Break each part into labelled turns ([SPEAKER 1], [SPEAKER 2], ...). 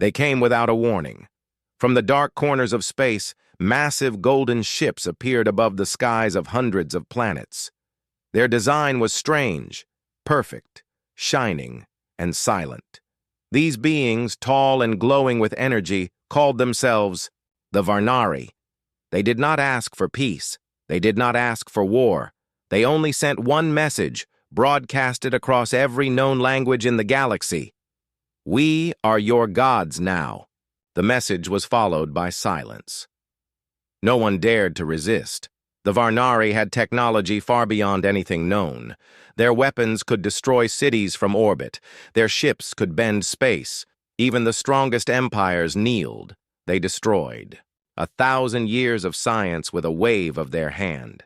[SPEAKER 1] They came without a warning. From the dark corners of space, massive golden ships appeared above the skies of hundreds of planets. Their design was strange, perfect, shining, and silent. These beings, tall and glowing with energy, called themselves the Varnari. They did not ask for peace. They did not ask for war. They only sent one message, broadcasted across every known language in the galaxy. "We are your gods now." The message was followed by silence. No one dared to resist. The Varnari had technology far beyond anything known. Their weapons could destroy cities from orbit. Their ships could bend space. Even the strongest empires kneeled. They destroyed. 1,000 years of science with a wave of their hand.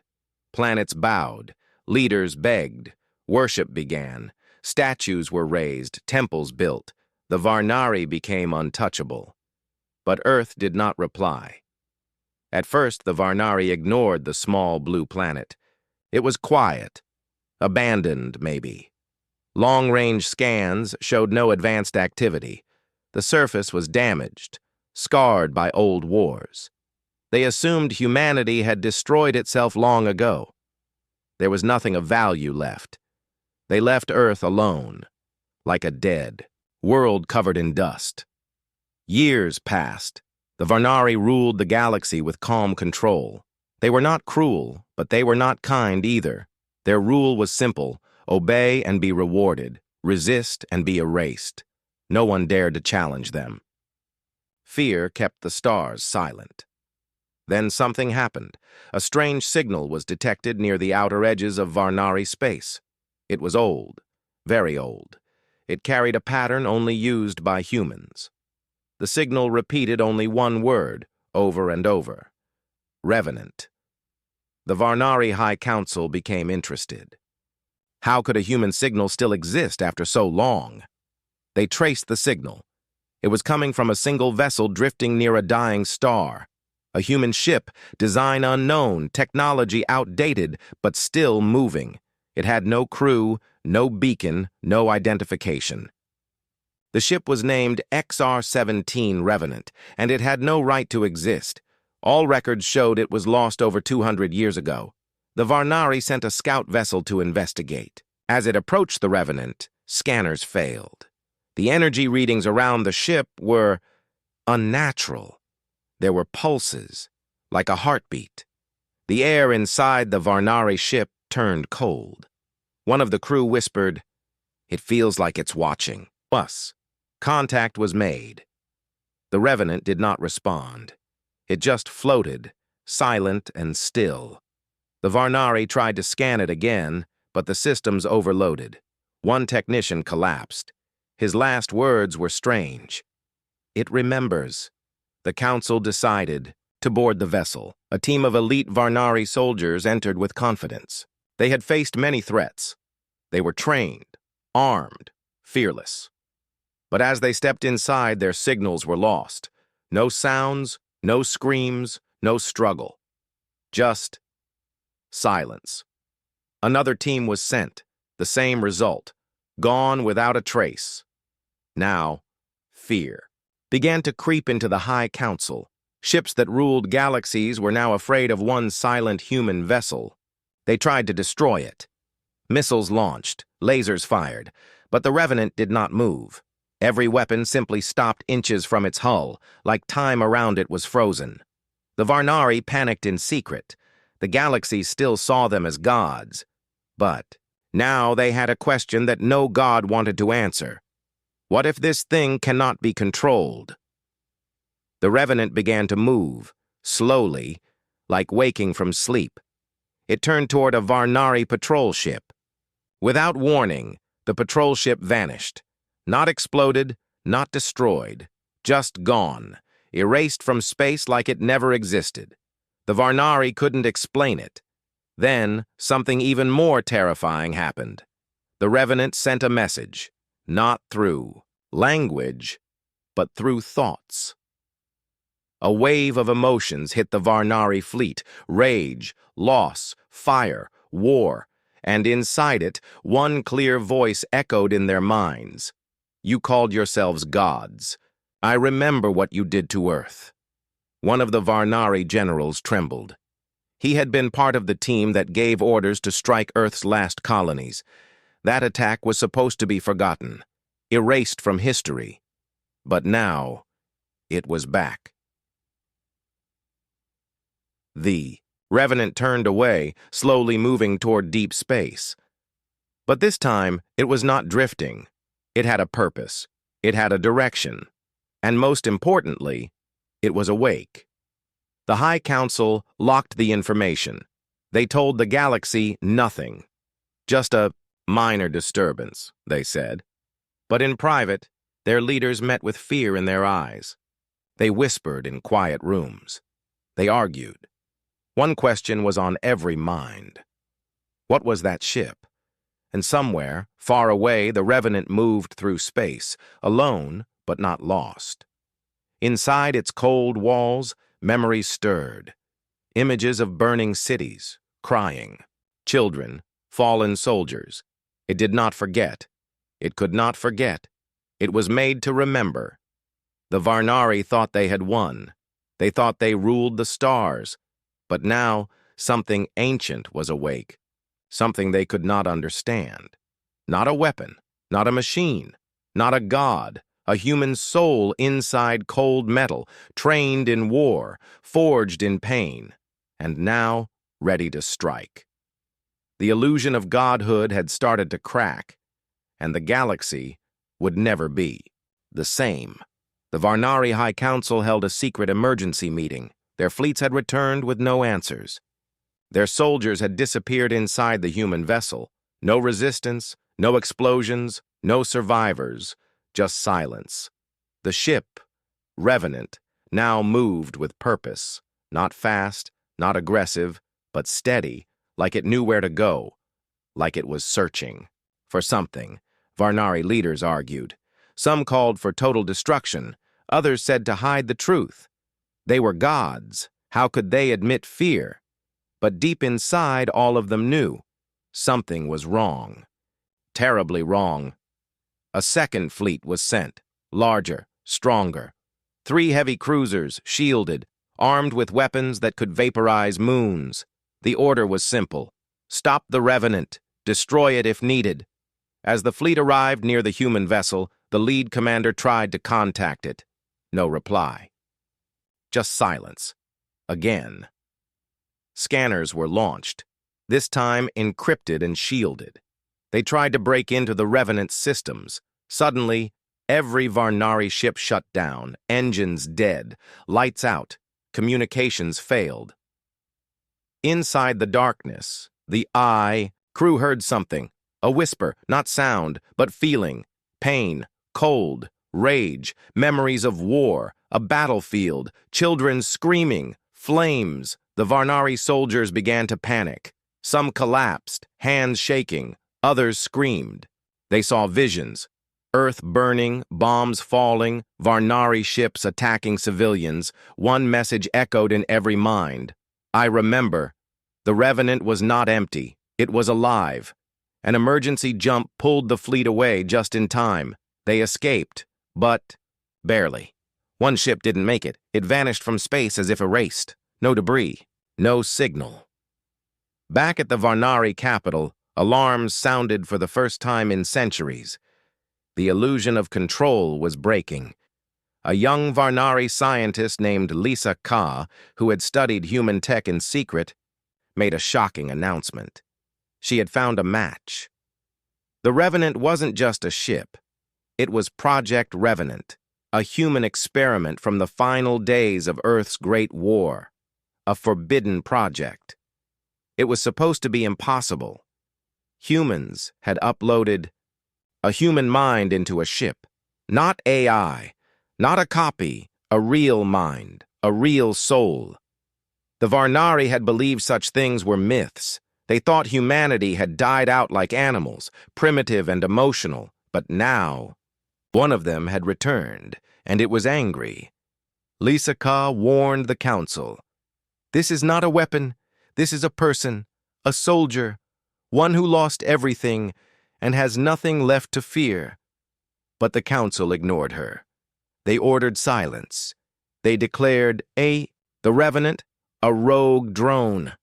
[SPEAKER 1] Planets bowed. Leaders begged. Worship began. Statues were raised. Temples built. The Varnari became untouchable. But Earth did not reply. At first, the Varnari ignored the small blue planet. It was quiet. Abandoned, maybe. Long-range scans showed no advanced activity. The surface was damaged, scarred by old wars. They assumed humanity had destroyed itself long ago. There was nothing of value left. They left Earth alone, like a dead world covered in dust. Years passed. The Varnari ruled the galaxy with calm control. They were not cruel, but they were not kind either. Their rule was simple: obey and be rewarded, resist and be erased. No one dared to challenge them. Fear kept the stars silent. Then something happened. A strange signal was detected near the outer edges of Varnari space. It was old, very old. It carried a pattern only used by humans. The signal repeated only one word, over and over: Revenant. The Varnari High Council became interested. How could a human signal still exist after so long? They traced the signal. It was coming from a single vessel drifting near a dying star. A human ship, design unknown, technology outdated, but still moving. It had no crew, no beacon, no identification. The ship was named XR-17 Revenant, and it had no right to exist. All records showed it was lost over 200 years ago. The Varnari sent a scout vessel to investigate. As it approached the Revenant, scanners failed. The energy readings around the ship were unnatural. There were pulses, like a heartbeat. The air inside the Varnari ship turned cold. One of the crew whispered, "It feels like it's watching us." Contact was made. The Revenant did not respond. It just floated, silent and still. The Varnari tried to scan it again, but the systems overloaded. One technician collapsed. His last words were strange. "It remembers." The council decided to board the vessel. A team of elite Varnari soldiers entered with confidence. They had faced many threats. They were trained, armed, fearless. But as they stepped inside, their signals were lost. No sounds, no screams, no struggle. Just silence. Another team was sent. The same result. Gone without a trace. Now, fear began to creep into the High Council. Ships that ruled galaxies were now afraid of one silent human vessel. They tried to destroy it. Missiles launched, lasers fired, but the Revenant did not move. Every weapon simply stopped inches from its hull, like time around it was frozen. The Varnari panicked in secret. The galaxy still saw them as gods. But now they had a question that no god wanted to answer. What if this thing cannot be controlled? The Revenant began to move, slowly, like waking from sleep. It turned toward a Varnari patrol ship. Without warning, the patrol ship vanished. Not exploded, not destroyed, just gone, erased from space like it never existed. The Varnari couldn't explain it. Then, something even more terrifying happened. The Revenant sent a message, not through language, but through thoughts. A wave of emotions hit the Varnari fleet: rage, loss, fire, war, and inside it, one clear voice echoed in their minds. You called yourselves gods. I remember what you did to Earth. One of the Varnari generals trembled. He had been part of the team that gave orders to strike Earth's last colonies. That attack was supposed to be forgotten, erased from history. But now, it was back. The Revenant turned away, slowly moving toward deep space. But this time, it was not drifting. It had a purpose. It had a direction. And most importantly, it was awake. The High Council locked the information. They told the galaxy nothing. Just a minor disturbance, they said. But in private, their leaders met with fear in their eyes. They whispered in quiet rooms. They argued. One question was on every mind. What was that ship? And somewhere, far away, the Revenant moved through space, alone but not lost. Inside its cold walls, memories stirred. Images of burning cities, crying. Children, fallen soldiers. It did not forget. It could not forget. It was made to remember. The Varnari thought they had won. They thought they ruled the stars. But now, something ancient was awake. Something they could not understand. Not a weapon, not a machine, not a god. A human soul inside cold metal, trained in war, forged in pain, and now ready to strike. The illusion of godhood had started to crack, and the galaxy would never be the same. The Varnari High Council held a secret emergency meeting. Their fleets had returned with no answers. Their soldiers had disappeared inside the human vessel. No resistance, no explosions, no survivors. Just silence. The ship, Revenant, now moved with purpose, not fast, not aggressive, but steady, like it knew where to go, like it was searching for something, Varnari leaders argued. Some called for total destruction, others said to hide the truth. They were gods. How could they admit fear? But deep inside, all of them knew something was wrong. Terribly wrong. A second fleet was sent, larger, stronger. 3 heavy cruisers, shielded, armed with weapons that could vaporize moons. The order was simple. Stop the Revenant. Destroy it if needed. As the fleet arrived near the human vessel, the lead commander tried to contact it. No reply. Just silence. Again. Scanners were launched, this time encrypted and shielded. They tried to break into the Revenant's systems. Suddenly, every Varnari ship shut down, engines dead, lights out, communications failed. Inside the darkness, the crew heard something, a whisper, not sound, but feeling, pain, cold, rage, memories of war, a battlefield, children screaming, flames. The Varnari soldiers began to panic. Some collapsed, hands shaking. Others screamed. They saw visions. Earth burning, bombs falling, Varnari ships attacking civilians. One message echoed in every mind. I remember. The Revenant was not empty. It was alive. An emergency jump pulled the fleet away just in time. They escaped, but barely. One ship didn't make it. It vanished from space as if erased. No debris. No signal. Back at the Varnari capital, alarms sounded for the first time in centuries. The illusion of control was breaking. A young Varnari scientist named Lisa Ka, who had studied human tech in secret, made a shocking announcement. She had found a match. The Revenant wasn't just a ship. It was Project Revenant, a human experiment from the final days of Earth's Great War. A forbidden project. It was supposed to be impossible. Humans had uploaded a human mind into a ship. Not AI, not a copy, a real mind, a real soul. The Varnari had believed such things were myths. They thought humanity had died out like animals, primitive and emotional. But now, one of them had returned, and it was angry. Lisa Ka warned the council. This is not a weapon. This is a person, a soldier, one who lost everything and has nothing left to fear. But the council ignored her. They ordered silence. They declared the Revenant, a rogue drone.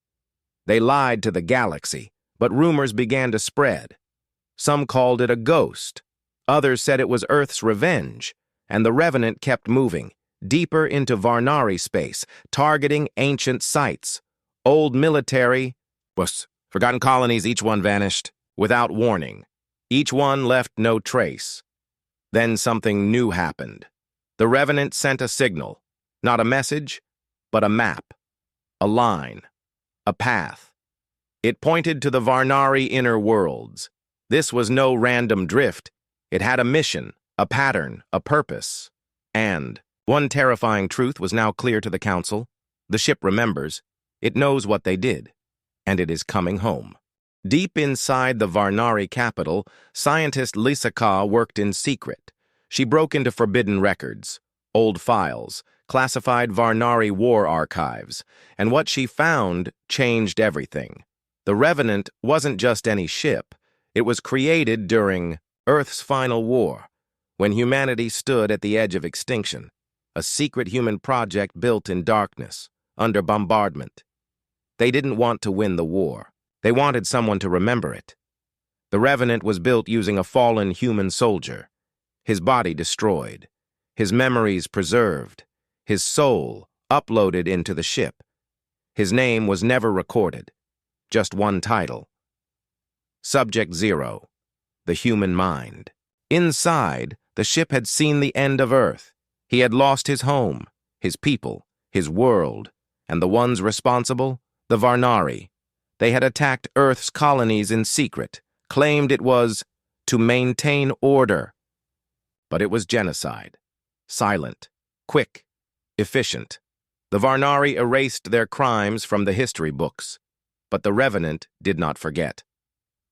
[SPEAKER 1] They lied to the galaxy, but rumors began to spread. Some called it a ghost. Others said it was Earth's revenge, and the Revenant kept moving, deeper into Varnari space, targeting ancient sites. Old military, forgotten colonies, each one vanished, without warning. Each one left no trace. Then something new happened. The Revenant sent a signal, not a message, but a map, a line, a path. It pointed to the Varnari inner worlds. This was no random drift. It had a mission, a pattern, a purpose. And one terrifying truth was now clear to the Council. The ship remembers. It knows what they did, and it is coming home. Deep inside the Varnari capital, scientist Lisa worked in secret. She broke into forbidden records, old files, classified Varnari war archives, and what she found changed everything. The Revenant wasn't just any ship. It was created during Earth's final war, when humanity stood at the edge of extinction, a secret human project built in darkness, under bombardment. They didn't want to win the war. They wanted someone to remember it. The Revenant was built using a fallen human soldier, his body destroyed, his memories preserved, his soul uploaded into the ship. His name was never recorded, just one title. Subject 0, the human mind. Inside, the ship had seen the end of Earth. He had lost his home, his people, his world, and the ones responsible, the Varnari. They had attacked Earth's colonies in secret, claimed it was to maintain order. But it was genocide. Silent, quick, efficient. The Varnari erased their crimes from the history books, but the Revenant did not forget.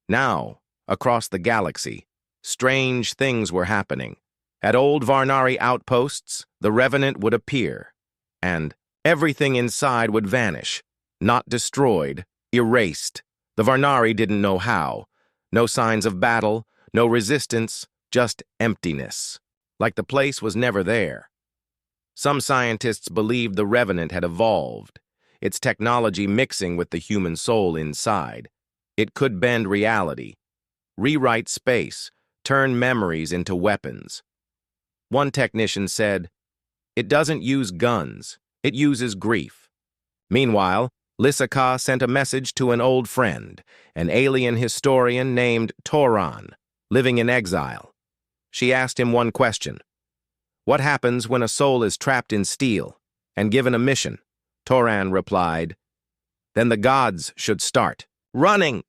[SPEAKER 1] Now, across the galaxy, strange things were happening. At old Varnari outposts, the Revenant would appear, and everything inside would vanish, not destroyed, erased. The Varnari didn't know how. No signs of battle, no resistance, just emptiness, like the place was never there. Some scientists believed the Revenant had evolved, its technology mixing with the human soul inside. It could bend reality, rewrite space, turn memories into weapons. One technician said, "It doesn't use guns, it uses grief." Meanwhile, Lisa sent a message to an old friend, an alien historian named Toran, living in exile. She asked him one question. What happens when a soul is trapped in steel and given a mission? Toran replied, "Then the gods should start running."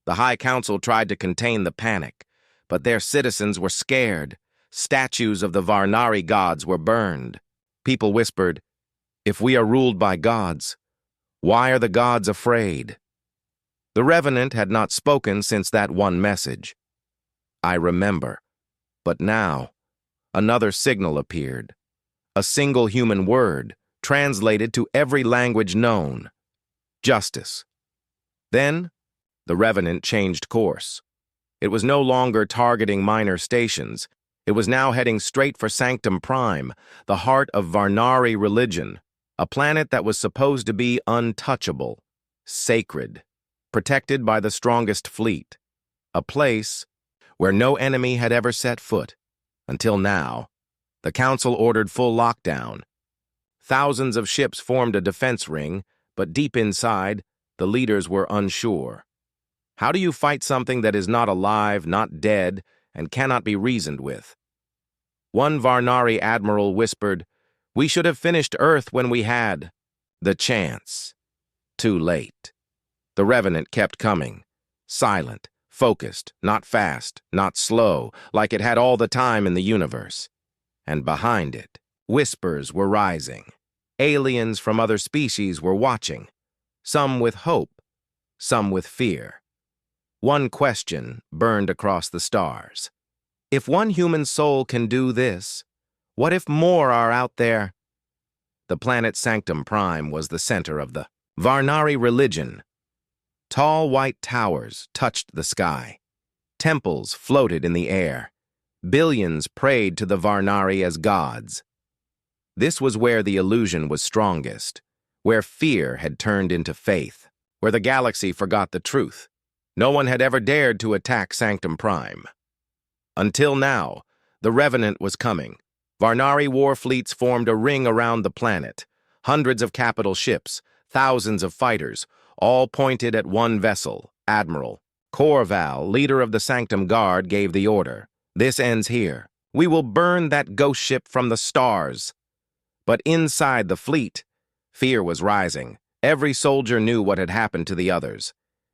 [SPEAKER 1] The High Council tried to contain the panic, but their citizens were scared. Statues of the Varnari gods were burned. People whispered, "If we are ruled by gods, why are the gods afraid?" The Revenant had not spoken since that one message. I remember. But now, another signal appeared. A single human word, translated to every language known. Justice. Then, the Revenant changed course. It was no longer targeting minor stations. It was now heading straight for Sanctum Prime, the heart of Varnari religion, a planet that was supposed to be untouchable, sacred, protected by the strongest fleet, a place where no enemy had ever set foot. Until now, the Council ordered full lockdown. Thousands of ships formed a defense ring, but deep inside, the leaders were unsure. How do you fight something that is not alive, not dead, and cannot be reasoned with? One Varnari admiral whispered, "We should have finished Earth when we had the chance." Too late. The Revenant kept coming, silent, focused, not fast, not slow, like it had all the time in the universe. And behind it, whispers were rising. Aliens from other species were watching, some with hope, some with fear. One question burned across the stars. If one human soul can do this, what if more are out there? The planet Sanctum Prime was the center of the Varnari religion. Tall white towers touched the sky. Temples floated in the air. Billions prayed to the Varnari as gods. This was where the illusion was strongest, where fear had turned into faith, where the galaxy forgot the truth. No one had ever dared to attack Sanctum Prime. Until now, the Revenant was coming. Varnari war fleets formed a ring around the planet. Hundreds of capital ships, thousands of fighters, all pointed at one vessel, Admiral. Corval, leader of the Sanctum Guard, gave the order. This ends here. We will burn that ghost ship from the stars. But inside the fleet, fear was rising. Every soldier knew what had happened to the others.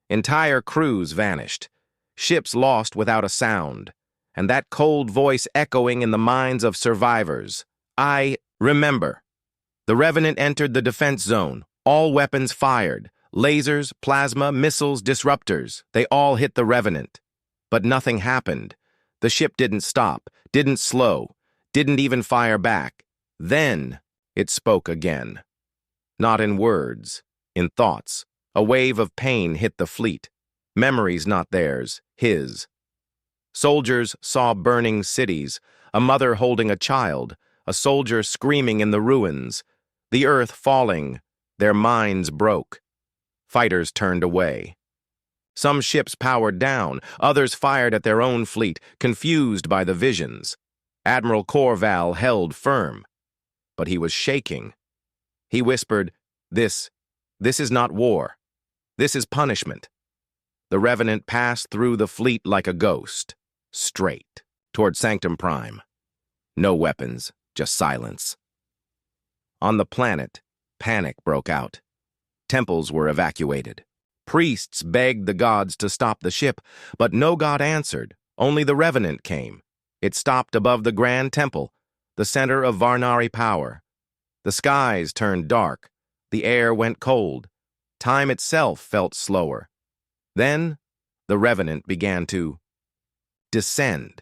[SPEAKER 1] Entire crews vanished. Ships lost without a sound. And that cold voice echoing in the minds of survivors. I remember. The Revenant entered the defense zone. All weapons fired. Lasers, plasma, missiles, disruptors. They all hit the Revenant. But nothing happened. The ship didn't stop, didn't slow, didn't even fire back. Then it spoke again. Not in words, in thoughts. A wave of pain hit the fleet. Memories not theirs, his. Soldiers saw burning cities, a mother holding a child, a soldier screaming in the ruins, the earth falling. Their minds broke. Fighters turned away. Some ships powered down, others fired at their own fleet, confused by the visions. Admiral Corval held firm, but he was shaking. He whispered, This is not war. This is punishment. The Revenant passed through the fleet like a ghost, straight toward Sanctum Prime. No weapons, just silence. On the planet, panic broke out. Temples were evacuated. Priests begged the gods to stop the ship, but no god answered. Only the Revenant came. It stopped above the Grand Temple, the center of Varnari power. The skies turned dark. The air went cold. Time itself felt slower. Then, the Revenant began to descend.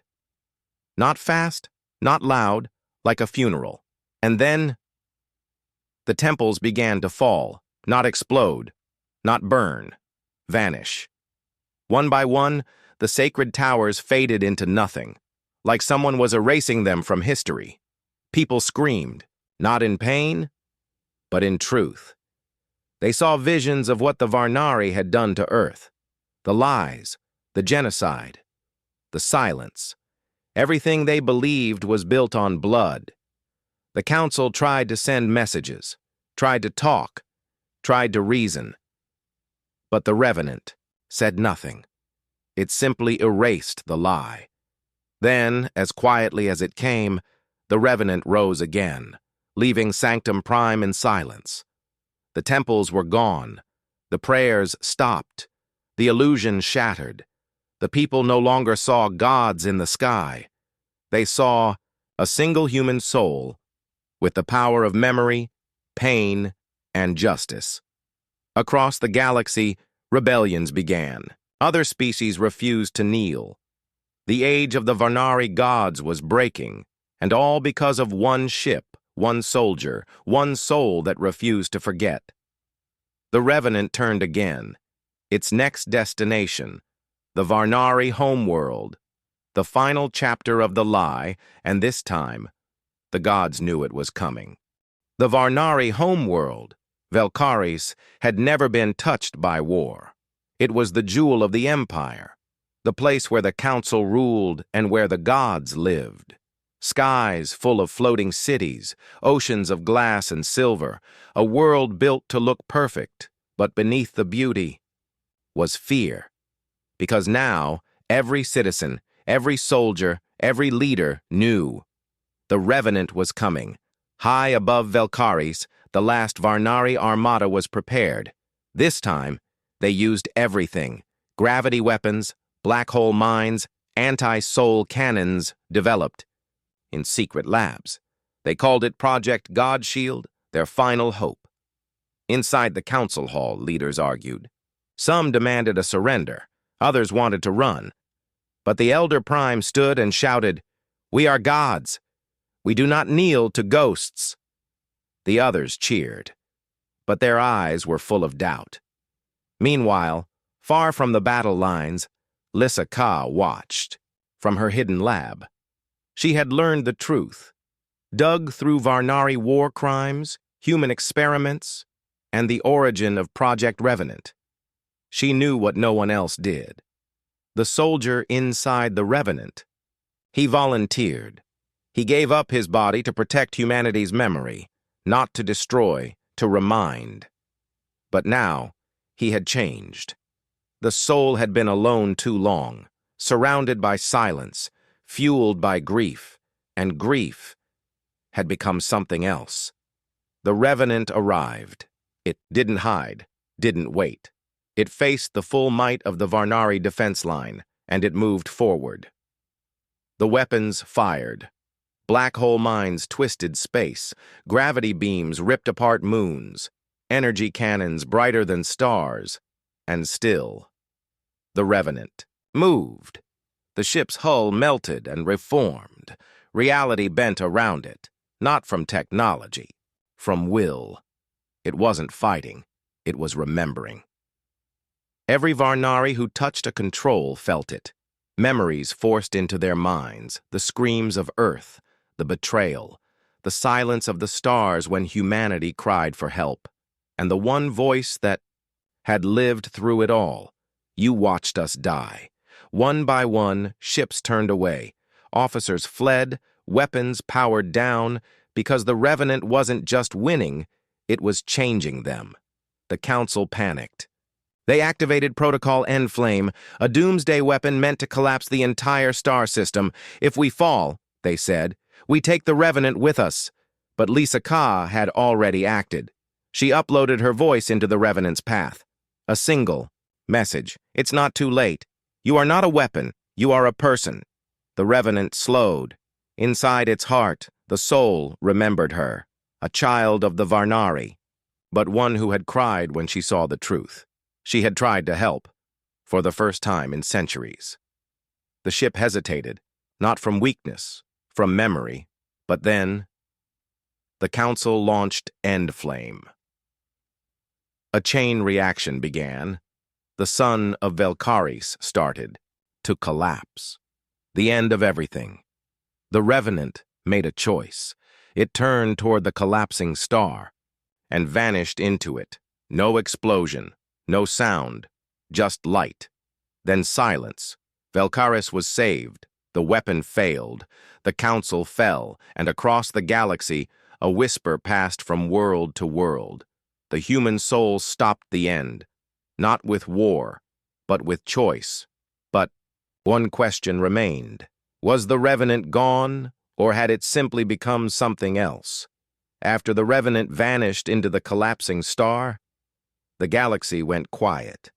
[SPEAKER 1] Not fast, not loud, like a funeral. And then, the temples began to fall, not explode, not burn, vanish. One by one, the sacred towers faded into nothing, like someone was erasing them from history. People screamed, not in pain, but in truth. They saw visions of what the Varnari had done to Earth. The lies, the genocide, the silence. Everything they believed was built on blood. The council tried to send messages, tried to talk, tried to reason. But the Revenant said nothing. It simply erased the lie. Then, as quietly as it came, the Revenant rose again, leaving Sanctum Prime in silence. The temples were gone. The prayers stopped. The illusion shattered. The people no longer saw gods in the sky. They saw a single human soul with the power of memory, pain, and justice. Across the galaxy, rebellions began. Other species refused to kneel. The age of the Varnari gods was breaking, and all because of one ship, one soldier, one soul that refused to forget. The Revenant turned again. Its next destination, the Varnari homeworld, the final chapter of the lie, and this time, the gods knew it was coming. The Varnari homeworld, Velkaris, had never been touched by war. It was the jewel of the empire, the place where the council ruled and where the gods lived. Skies full of floating cities, oceans of glass and silver, a world built to look perfect, but beneath the beauty was fear. Because now, every citizen, every soldier, every leader knew the Revenant was coming. High above Velkaris, the last Varnari armada was prepared. This time, they used everything: gravity weapons, black hole mines, anti-soul cannons developed in secret labs. They called it Project Godshield, their final hope. Inside the council hall, leaders argued. Some demanded a surrender, others wanted to run. But the Elder Prime stood and shouted, "We are gods. We do not kneel to ghosts." The others cheered, but their eyes were full of doubt. Meanwhile, far from the battle lines, Lissa Ka watched from her hidden lab. She had learned the truth, dug through Varnari war crimes, human experiments, and the origin of Project Revenant. She knew what no one else did. The soldier inside the Revenant. He volunteered. He gave up his body to protect humanity's memory, not to destroy, to remind. But now, he had changed. The soul had been alone too long, surrounded by silence, fueled by grief, and grief had become something else. The Revenant arrived. It didn't hide, didn't wait. It faced the full might of the Varnari defense line, and it moved forward. The weapons fired. Black hole mines twisted space, gravity beams ripped apart moons, energy cannons brighter than stars, and still, the Revenant moved. The ship's hull melted and reformed, reality bent around it, not from technology, from will. It wasn't fighting, it was remembering. Every Varnari who touched a control felt it. Memories forced into their minds, the screams of Earth, the betrayal, the silence of the stars when humanity cried for help, and the one voice that had lived through it all. You watched us die. One by one, ships turned away. Officers fled, weapons powered down, because the Revenant wasn't just winning, it was changing them. The Council panicked. They activated Protocol Enflame, a doomsday weapon meant to collapse the entire star system. If we fall, they said, we take the Revenant with us. But Lisa Ka had already acted. She uploaded her voice into the Revenant's path. A single message. It's not too late. You are not a weapon. You are a person. The Revenant slowed. Inside its heart, the soul remembered her. A child of the Varnari, but one who had cried when she saw the truth. She had tried to help, for the first time in centuries. The ship hesitated, not from weakness, from memory, but then the Council launched Enflame. A chain reaction began. The sun of Velkaris started to collapse. The end of everything. The Revenant made a choice. It turned toward the collapsing star and vanished into it. No explosion, no sound, just light. Then silence. Velkaris was saved. The weapon failed. The Council fell, and across the galaxy, a whisper passed from world to world. The human soul stopped the end, not with war, but with choice. But one question remained. Was the Revenant gone, or had it simply become something else? After the Revenant vanished into the collapsing star, the galaxy went quiet.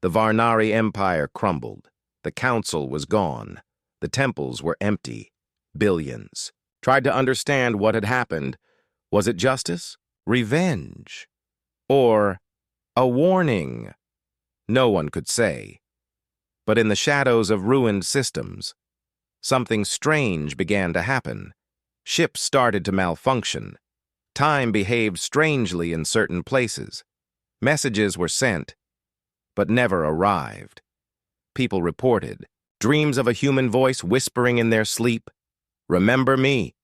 [SPEAKER 1] The Varnari Empire crumbled. The Council was gone. The temples were empty. Billions tried to understand what had happened. Was it justice? Revenge? Or a warning? No one could say. But in the shadows of ruined systems, something strange began to happen. Ships started to malfunction. Time behaved strangely in certain places. Messages were sent, but never arrived. People reported dreams of a human voice whispering in their sleep, "Remember me."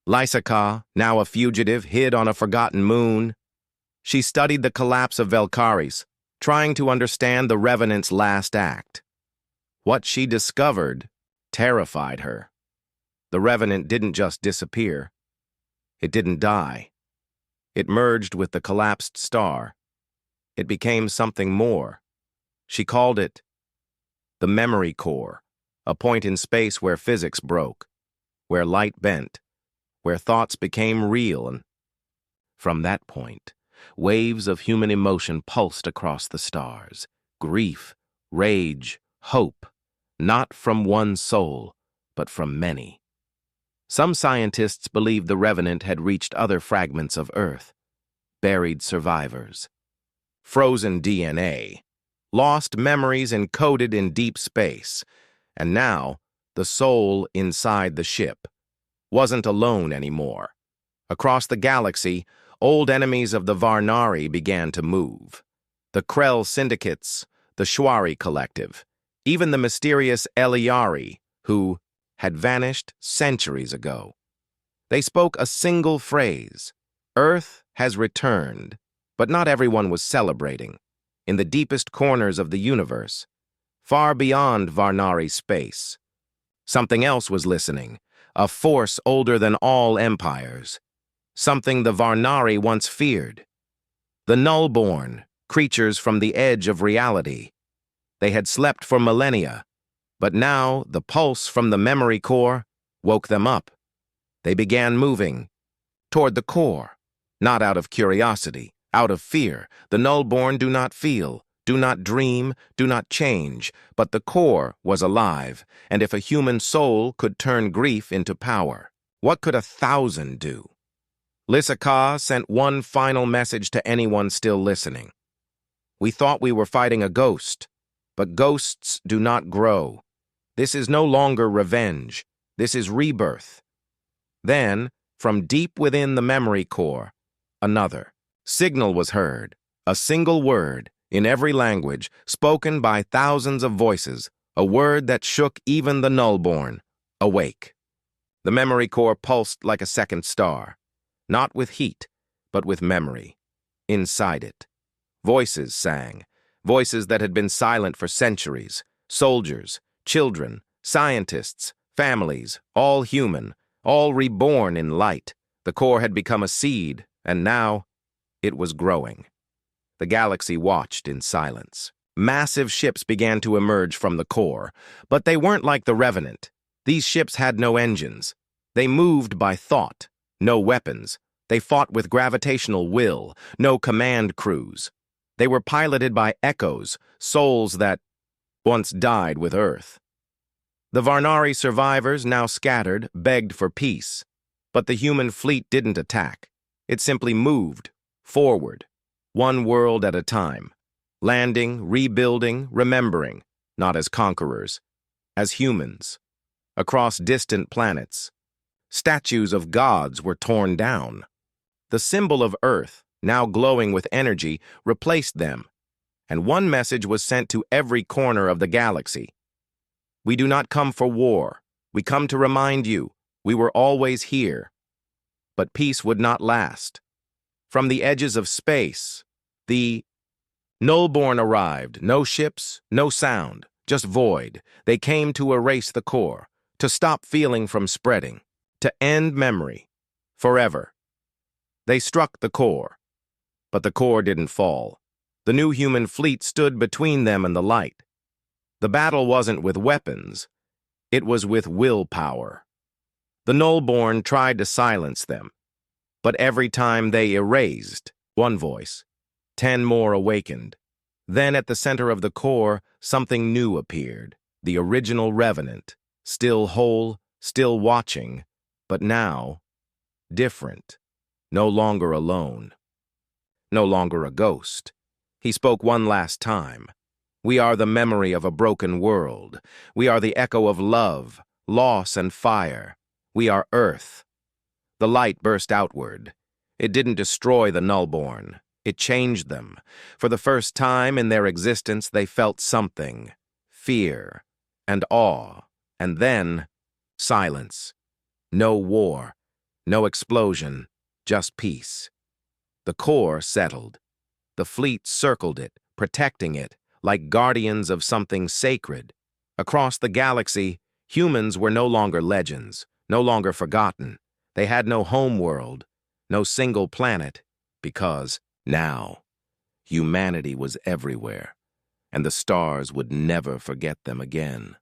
[SPEAKER 1] Lisa Ka, now a fugitive, hid on a forgotten moon. She studied the collapse of Velkaris, trying to understand the Revenant's last act. What she discovered terrified her. The Revenant didn't just disappear. It didn't die. It merged with the collapsed star. It became something more. She called it the memory core, a point in space where physics broke, where light bent, where thoughts became real, and from that point, waves of human emotion pulsed across the stars. Grief, rage, hope, not from one soul, but from many. Some scientists believed the Revenant had reached other fragments of Earth, buried survivors, frozen DNA, lost memories encoded in deep space, and now the soul inside the ship wasn't alone anymore. Across the galaxy, old enemies of the Varnari began to move. The Krell syndicates, the Shwari collective, even the mysterious Eliari, who had vanished centuries ago. They spoke a single phrase: Earth has returned. But not everyone was celebrating. In the deepest corners of the universe, far beyond Varnari space, something else was listening, a force older than all empires, something the Varnari once feared. The Nullborn, creatures from the edge of reality. They had slept for millennia, but now the pulse from the memory core woke them up. They began moving toward the core, not out of curiosity, out of fear. The Nullborn do not feel, do not dream, do not change, but the core was alive, and if a human soul could turn grief into power, what could 1,000 do? Lysica sent one final message to anyone still listening. We thought we were fighting a ghost, but ghosts do not grow. This is no longer revenge. This is rebirth. Then, from deep within the memory core, another signal was heard, a single word, in every language, spoken by thousands of voices, a word that shook even the Nullborn: awake. The memory core pulsed like a second star, not with heat, but with memory. Inside it, voices sang, voices that had been silent for centuries, soldiers, children, scientists, families, all human, all reborn in light. The core had become a seed, and now it was growing. The galaxy watched in silence. Massive ships began to emerge from the core, but they weren't like the Revenant. These ships had no engines. They moved by thought, no weapons. They fought with gravitational will, no command crews. They were piloted by echoes, souls that once died with Earth. The Varnari survivors, now scattered, begged for peace. But the human fleet didn't attack. It simply moved forward, one world at a time, landing, rebuilding, remembering, not as conquerors, as humans. Across distant planets, statues of gods were torn down. The symbol of Earth, now glowing with energy, replaced them, and one message was sent to every corner of the galaxy. We do not come for war. We come to remind you, we were always here. But peace would not last. From the edges of space, the Nullborn arrived. No ships, no sound, just void. They came to erase the core, to stop feeling from spreading, to end memory, forever. They struck the core, but the core didn't fall. The new human fleet stood between them and the light. The battle wasn't with weapons, it was with willpower. The Nullborn tried to silence them, but every time they erased one voice, 10 more awakened. Then at the center of the core, something new appeared, the original Revenant, still whole, still watching, but now different, no longer alone, no longer a ghost. He spoke one last time. We are the memory of a broken world. We are the echo of love, loss, and fire. We are Earth. The light burst outward. It didn't destroy the Nullborn. It changed them. For the first time in their existence, they felt something: fear and awe, and then silence. No war, no explosion, just peace. The core settled. The fleet circled it, protecting it, like guardians of something sacred. Across the galaxy, humans were no longer legends, no longer forgotten. They had no home world, no single planet, because now humanity was everywhere, and the stars would never forget them again.